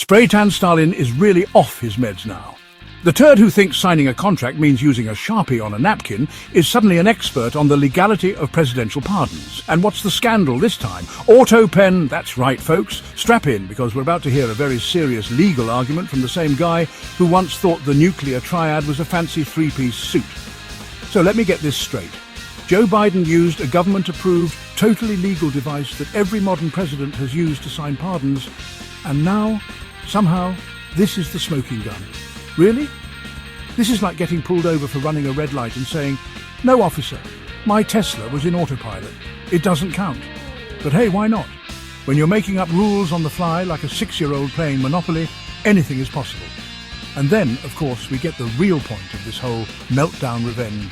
Spray-tan Stalin is really off his meds now. The turd who thinks signing a contract means using a Sharpie on a napkin is suddenly an expert on the legality of presidential pardons. And what's the scandal this time? Autopen, that's right folks. Strap in, because we're about to hear a very serious legal argument from the same guy who once thought the nuclear triad was a fancy three-piece suit. So let me get this straight. Joe Biden used a government-approved, totally legal device that every modern president has used to sign pardons, and now, somehow, this is the smoking gun. Really? This is like getting pulled over for running a red light and saying, "No, officer, my Tesla was in autopilot. It doesn't count." But hey, why not? When you're making up rules on the fly like a 6-year-old playing Monopoly, anything is possible. And then, of course, we get the real point of this whole meltdown revenge.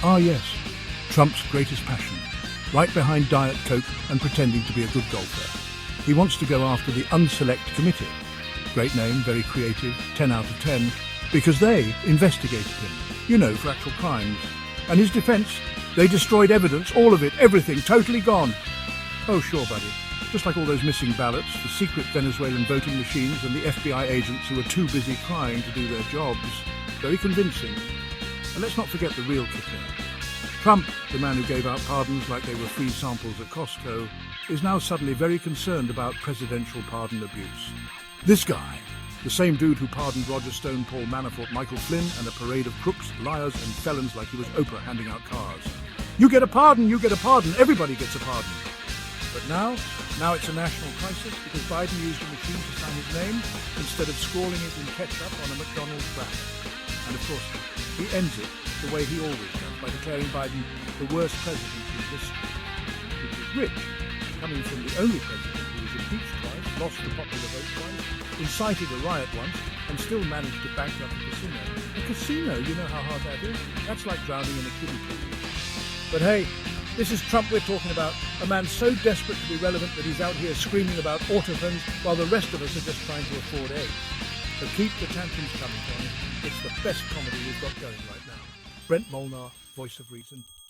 Ah yes, Trump's greatest passion, right behind Diet Coke and pretending to be a good golfer. He wants to go after the Unselect Committee. Great name, very creative, 10 out of 10, because they investigated him, you know, for actual crimes. And his defence, they destroyed evidence, all of it, everything, totally gone. Oh sure, buddy, just like all those missing ballots, the secret Venezuelan voting machines and the FBI agents who were too busy crying to do their jobs. Very convincing. And let's not forget the real kicker. Trump, the man who gave out pardons like they were free samples at Costco, is now suddenly very concerned about presidential pardon abuse. This guy, the same dude who pardoned Roger Stone, Paul Manafort, Michael Flynn, and a parade of crooks, liars, and felons like he was Oprah handing out cars. You get a pardon, everybody gets a pardon. But now it's a national crisis because Biden used a machine to sign his name instead of scrawling it in ketchup on a McDonald's wrapper. And of course, he ends it the way he always does, by declaring Biden the worst president in history, which is rich, coming from the only president who was impeached twice, lost the popular vote twice, incited a riot once, and still managed to bankrupt a casino. A casino, you know how hard that is? That's like drowning in a kiddie pool. But hey, this is Trump we're talking about, a man so desperate to be relevant that he's out here screaming about Autopens while the rest of us are just trying to afford eggs. So keep the tantrums coming, Tony. It's the best comedy we've got going right now. Brent Molnar, Voice of Reason.